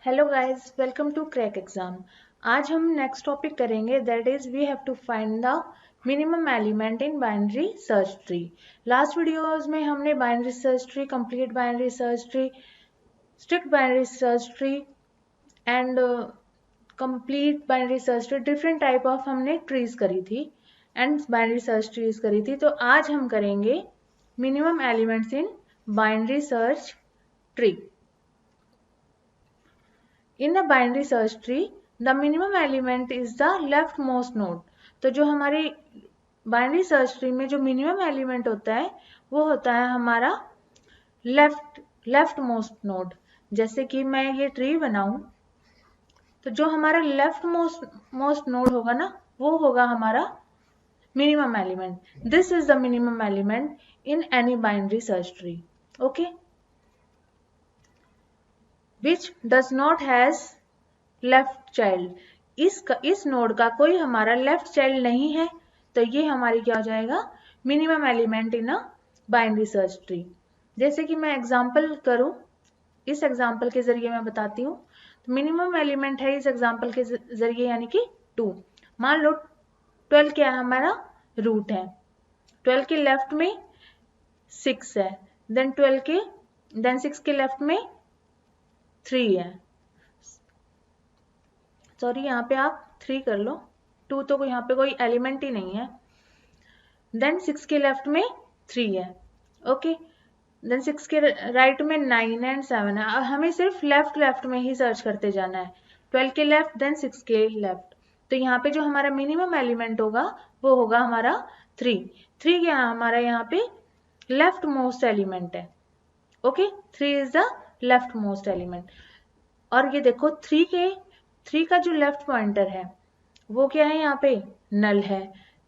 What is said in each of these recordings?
Hello guys, welcome to Crack Exam. आज हम next topic करेंगे, that is we have to find the minimum element in binary search tree. Last videos में हमने binary search tree, complete binary search tree, strict binary search tree and complete binary search tree, different type of हमने trees करी थी and binary search trees करी थी। तो आज हम करेंगे minimum elements in binary search tree. In a binary search tree, the minimum element is the leftmost node. तो जो हमारी बाइनरी सर्च ट्री में जो मिनिमम एलिमेंट होता है वो होता है हमारा लेफ्ट मोस्ट नोड। जैसे कि मैं ये ट्री बनाऊं तो जो हमारा लेफ्ट मोस्ट नोड होगा ना, वो होगा हमारा minimum element. This is the minimum element in any binary search tree. Okay, which does not has left child। इस नोड का कोई हमारा लेफ्ट चाइल्ड नहीं है, तो ये हमारी क्या हो जाएगा, minimum element in a binary search tree. जैसे कि मैं एग्जांपल करूं, इस एग्जांपल के जरिए मैं बताती हूँ। तो मिनिमम एलिमेंट है इस एग्जांपल के जरिए यानी कि 2। मान लो 12 क्या है, हमारा रूट है। 12 के लेफ्ट में 6 है, देन 6 के लेफ्ट में 3 है। सॉरी, यहाँ पे आप 3 कर लो, 2 तो यहाँ पे कोई एलिमेंट ही नहीं है। देन 6 के लेफ्ट में 3 है। ओके, देन 6 के राइट में 9 एंड 7 है। अब हमें सिर्फ लेफ्ट में ही सर्च करते जाना है। 12 के लेफ्ट, देन 6 के लेफ्ट। तो यहाँ पे जो हमारा मिनिमम एलिमेंट होगा वो होगा हमारा 3। 3 क्या है हमारा, यहाँ पे लेफ्ट मोस्ट एलिमेंट है। Okay, 3 is the left most element. और ये देखो 3 का जो लेफ्ट पॉइंटर है वो क्या है, यहाँ पे नल है।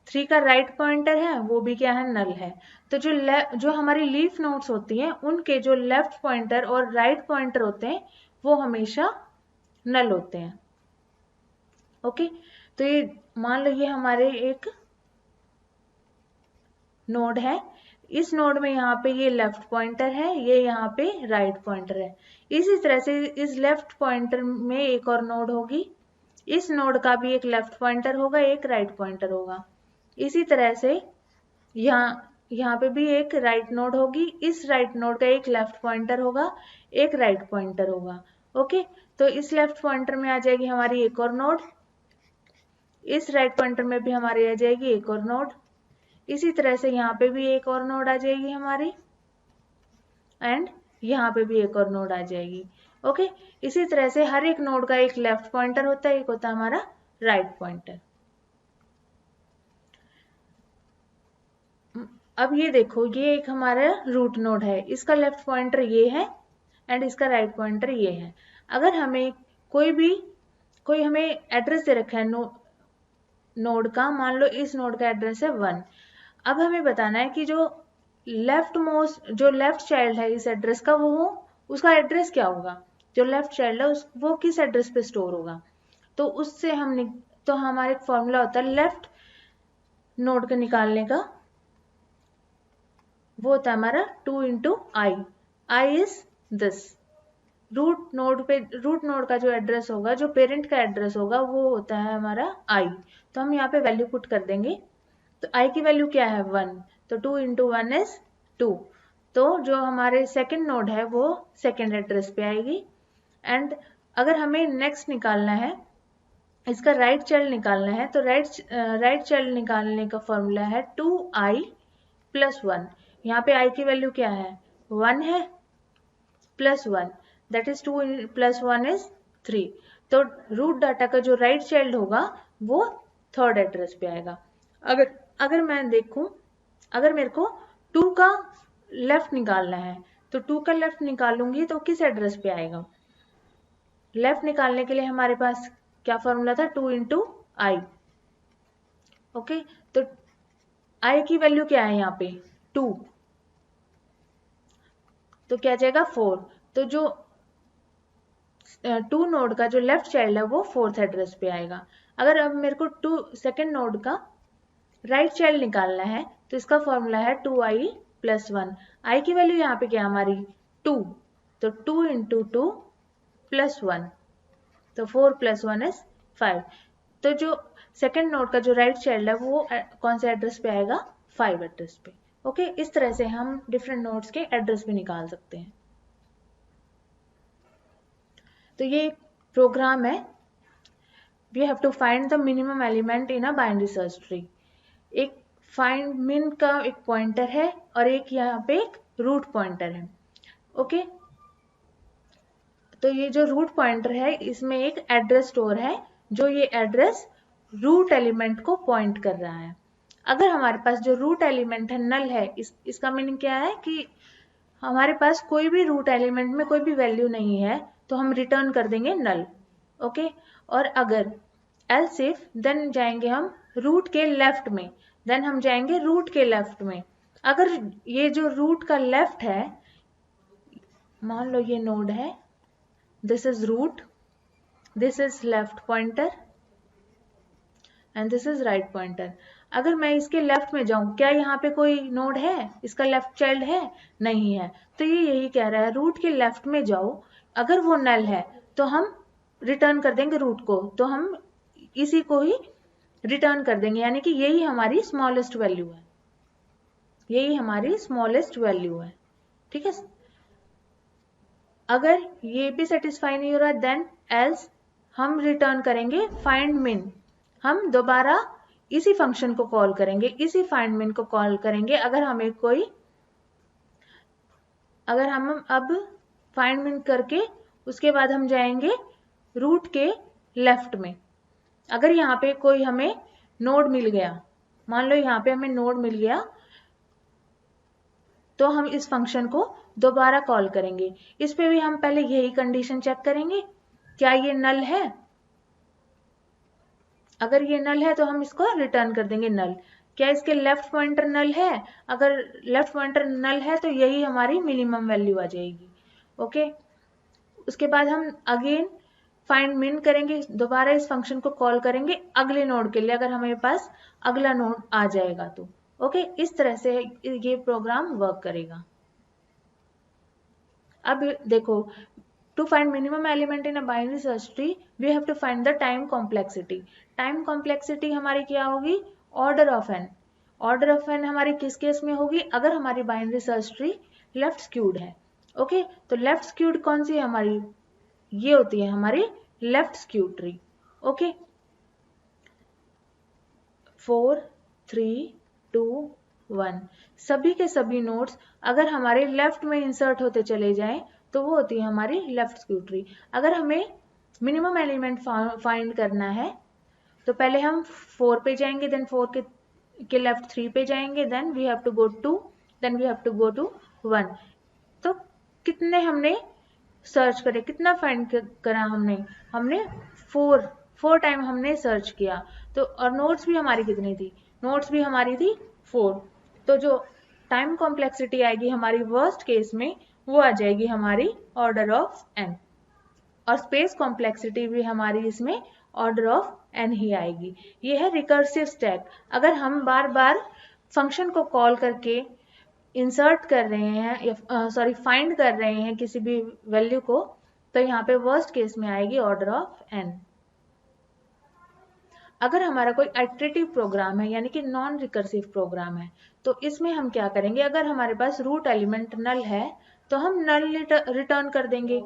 3 का राइट पॉइंटर है वो भी क्या है, नल है। तो जो हमारी लीफ नोड्स होती हैं उनके जो लेफ्ट पॉइंटर और राइट पॉइंटर होते हैं वो हमेशा नल होते हैं। ओके, तो ये मान लो ये हमारे एक नोड है। इस नोड में यहाँ पे ये लेफ्ट पॉइंटर है, ये यहाँ पे राइट पॉइंटर है। इसी तरह से इस लेफ्ट पॉइंटर में एक और नोड होगी। इस नोड का भी एक लेफ्ट पॉइंटर होगा, एक राइट पॉइंटर होगा। इसी तरह से यहाँ पे भी एक राइट नोड होगी। इस राइट नोड का एक लेफ्ट पॉइंटर होगा, एक राइट पॉइंटर होगा। ओके, तो इस लेफ्ट पॉइंटर में आ जाएगी हमारी एक और नोड, इस राइट पॉइंटर में भी हमारी आ जाएगी एक और नोड। इसी तरह से यहाँ पे भी एक और नोड आ जाएगी हमारी, एंड यहाँ पे भी एक और नोड आ जाएगी। ओके, इसी तरह से हर एक नोड का एक लेफ्ट पॉइंटर होता है, एक होता है हमारा राइट पॉइंटर। अब ये देखो, ये एक हमारा रूट नोड है, इसका लेफ्ट पॉइंटर ये है एंड इसका राइट पॉइंटर ये है। अगर हमें कोई हमें एड्रेस दे रखा है नोड का, मान लो इस नोड का एड्रेस है 1। अब हमें बताना है कि जो लेफ्ट चाइल्ड है इस एड्रेस का, उसका एड्रेस क्या होगा। जो लेफ्ट चाइल्ड है वो किस एड्रेस पे स्टोर होगा। तो उससे तो हमारा एक फॉर्मूला होता है लेफ्ट नोड के निकालने का, वो होता है हमारा 2 into i. I is this. Root node का जो एड्रेस होगा, जो पेरेंट का एड्रेस होगा, वो होता है हमारा आई। तो हम यहाँ पे वैल्यू पुट कर देंगे। तो आई की वैल्यू क्या है, 1। तो 2 इंटू 1 इज 2। तो जो हमारे सेकेंड नोड है वो सेकेंड एड्रेस पे आएगी। एंड अगर हमें नेक्स्ट निकालना है, इसका राइट चाइल्ड निकालना है, तो राइट चाइल्ड निकालने का फॉर्मूला है 2i प्लस 1। यहाँ पे i की वैल्यू क्या है, 1 है, plus 1, that is 2 plus 1 is 3। तो रूट डाटा का जो राइट चाइल्ड होगा वो थर्ड एड्रेस पे आएगा। अगर मैं देखूं, अगर मेरे को 2 का लेफ्ट निकालना है, तो 2 का लेफ्ट निकालूंगी तो किस एड्रेस पे आएगा। लेफ्ट निकालने के लिए हमारे पास क्या फॉर्मूला था, 2 इंटू आई। ओके, तो आई की वैल्यू क्या है यहाँ पे, 2, तो क्या जाएगा 4। तो जो 2 नोड का जो लेफ्ट चाइल्ड है वो फोर्थ एड्रेस पे आएगा। अगर अब मेरे को सेकेंड नोड का राइट चाइल्ड निकालना है, तो इसका फॉर्मूला है 2i प्लस 1। आई की वैल्यू यहाँ पे क्या हमारी 2, तो 2 इंटू 2 प्लस 1। तो 4 + 1 = 5। तो जो सेकंड नोड का जो राइट चाइल्ड है वो कौन से एड्रेस पे आएगा, 5 एड्रेस पे। ओके, इस तरह से हम डिफरेंट नोड्स के एड्रेस भी निकाल सकते हैं। तो ये प्रोग्राम है, we have to find the minimum element in a binary search tree. एक फाइंड मिन का एक पॉइंटर है और एक यहाँ पे एक रूट पॉइंटर है। ओके, तो ये जो रूट पॉइंटर है इसमें एक एड्रेस स्टोर है, जो ये एड्रेस रूट एलिमेंट को पॉइंट कर रहा है। अगर हमारे पास जो रूट एलिमेंट है नल है, इसका मीनिंग क्या है कि हमारे पास कोई भी रूट एलिमेंट में कोई भी वैल्यू नहीं है तो हम रिटर्न कर देंगे नल। ओके, और अगर एल्स इफ, देन जाएंगे हम रूट के लेफ्ट में, देन हम जाएंगे रूट के लेफ्ट में। अगर ये जो रूट का लेफ्ट है, मान लो ये नोड है, this is root, this is left pointer and this is right pointer. अगर मैं इसके लेफ्ट में जाऊं, क्या यहाँ पे कोई नोड है, इसका लेफ्ट चाइल्ड है, नहीं है। तो ये यही कह रहा है, रूट के लेफ्ट में जाओ, अगर वो नल है तो हम रिटर्न कर देंगे रूट को, तो हम इसी को ही रिटर्न कर देंगे, यानी कि यही हमारी स्मॉलेस्ट वैल्यू है, यही हमारी स्मॉलेस्ट वैल्यू है। ठीक है, अगर ये भी सेटिस्फाई नहीं हो रहा देन एल्स हम रिटर्न करेंगे फाइंड मिन। हम दोबारा इसी फंक्शन को कॉल करेंगे, इसी फाइंड मिन को कॉल करेंगे। अगर हम अब फाइंड मिन करके उसके बाद हम जाएंगे रूट के लेफ्ट में। अगर यहाँ पे कोई हमें नोड मिल गया, मान लो यहाँ पे हमें नोड मिल गया, तो हम इस फंक्शन को दोबारा कॉल करेंगे। इस पे भी हम पहले यही कंडीशन चेक करेंगे, क्या ये नल है। अगर ये नल है तो हम इसको रिटर्न कर देंगे नल। क्या इसके लेफ्ट पॉइंटर नल है, अगर लेफ्ट पॉइंटर नल है तो यही हमारी मिनिमम वैल्यू आ जाएगी। ओके, उसके बाद हम अगेन फाइंड मिन करेंगे, दोबारा इस फंक्शन को कॉल करेंगे अगले नोड के लिए, अगर हमारे पास अगला नोड आ जाएगा तो। ओके, इस तरह से ये प्रोग्राम वर्क करेगा। अब देखो, to find minimum element in a binary search tree we have to find the time complexity। time complexity हमारी क्या होगी, order of n। order of n हमारी किस केस में होगी, अगर हमारी binary search tree left skewed है। ओके, तो लेफ्ट स्क्यूड कौन सी है हमारी, ये होती है हमारी लेफ्ट स्क्यूड ट्री। ओके, 4 3 2 1 सभी के सभी नोड्स अगर हमारे लेफ्ट में इंसर्ट होते चले जाएं तो वो होती है हमारी लेफ्ट स्क्यू ट्री। अगर हमें मिनिमम एलिमेंट फाइंड करना है तो पहले हम 4 पे जाएंगे, देन 4 के लेफ्ट 3 पे जाएंगे, then we have to go to, then we have to go to 1। तो कितने हमने सर्च करे, कितना फाइंड करा हमने 4 टाइम हमने सर्च किया। तो और नोट्स भी हमारी कितनी थी, नोट्स भी हमारी थी 4। तो जो टाइम कॉम्प्लेक्सिटी आएगी हमारी वर्स्ट केस में वो आ जाएगी हमारी ऑर्डर ऑफ n, और स्पेस कॉम्प्लेक्सिटी भी हमारी इसमें ऑर्डर ऑफ n ही आएगी। ये है रिकर्सिव स्टैक। अगर हम बार बार फंक्शन को कॉल करके इंसर्ट कर रहे हैं या फाइंड कर रहे हैं किसी भी वैल्यू को, तो यहाँ पे वर्स्ट केस में आएगी ऑर्डर ऑफ n। अगर हमारा कोई आइटरेटिव प्रोग्राम है यानी कि नॉन रिकर्सिव प्रोग्राम है, तो इसमें हम क्या करेंगे, अगर हमारे पास रूट एलिमेंट नल है तो हम नल रिटर्न कर देंगे,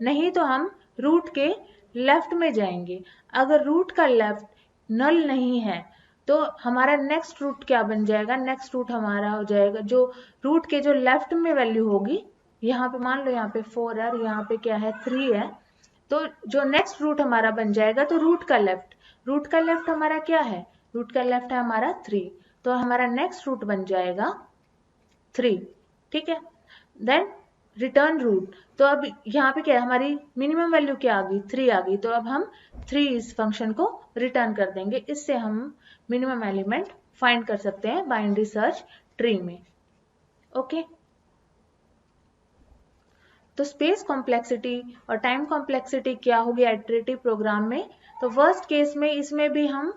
नहीं तो हम रूट के लेफ्ट में जाएंगे। अगर रूट का लेफ्ट नल नहीं है तो हमारा नेक्स्ट रूट क्या बन जाएगा, नेक्स्ट रूट हमारा हो जाएगा जो रूट के जो लेफ्ट में वैल्यू होगी, यहाँ पे मान लो यहाँ पे 4 है और यहाँ पे क्या है 3 है, तो जो नेक्स्ट रूट हमारा बन जाएगा तो रूट का लेफ्ट हमारा क्या है, रूट का लेफ्ट है हमारा 3, तो हमारा नेक्स्ट रूट बन जाएगा 3। ठीक है, देन रिटर्न रूट। तो अब यहाँ पे क्या है, हमारी मिनिमम वैल्यू क्या आ गई, 3 आ गई, तो अब हम 3 इस फंक्शन को रिटर्न कर देंगे। इससे हम मिनिमम एलिमेंट फाइंड कर सकते हैं बाइनरी सर्च ट्री में। ओके, तो स्पेस कॉम्प्लेक्सिटी और टाइम कॉम्प्लेक्सिटी क्या होगी आइटरेटिव प्रोग्राम में, तो वर्स्ट केस में इसमें भी हम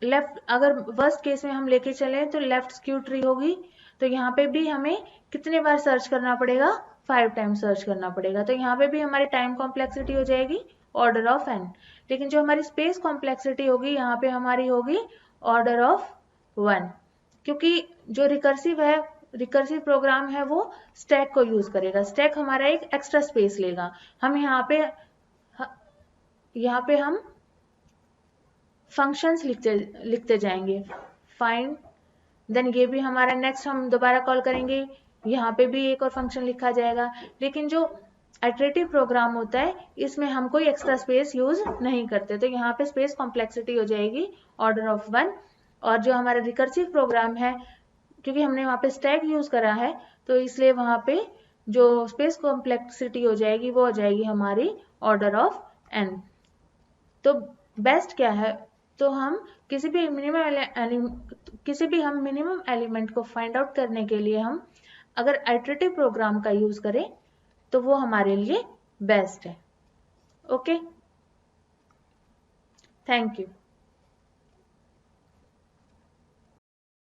अगर वर्स्ट केस में हम लेके चले तो लेफ्ट स्क्यू ट्री होगी, तो यहाँ पे भी हमें कितने बार सर्च करना पड़ेगा, 5 टाइम सर्च करना पड़ेगा। तो यहाँ पे भी हमारी टाइम कॉम्प्लेक्सिटी हो जाएगी ऑर्डर ऑफ n, लेकिन जो हमारी स्पेस कॉम्प्लेक्सिटी होगी यहाँ पे हमारी होगी ऑर्डर ऑफ 1, क्योंकि जो रिकर्सिव प्रोग्राम है वो स्टैक को यूज करेगा। स्टैक हमारा एक एक्स्ट्रा स्पेस लेगा। हम यहाँ पे हम फंक्शंस लिखते जाएंगे, फाइंड, देन ये भी हमारा नेक्स्ट हम दोबारा कॉल करेंगे, यहाँ पे भी एक और फंक्शन लिखा जाएगा। लेकिन जो आइटरेटिव प्रोग्राम होता है इसमें हम कोई एक्स्ट्रा स्पेस यूज नहीं करते, तो यहाँ पे स्पेस कॉम्प्लेक्सिटी हो जाएगी ऑर्डर ऑफ 1। और जो हमारा रिकर्सिव प्रोग्राम है, क्योंकि हमने वहाँ पे स्टैक यूज करा है तो इसलिए वहाँ पे जो स्पेस कॉम्प्लेक्सिटी हो जाएगी वो हो जाएगी हमारी ऑर्डर ऑफ n। तो बेस्ट क्या है, तो हम किसी भी मिनिमम एलिमेंट को फाइंड आउट करने के लिए हम अगर आइटरेटिव प्रोग्राम का यूज करें तो वो हमारे लिए बेस्ट है। Okay, thank you.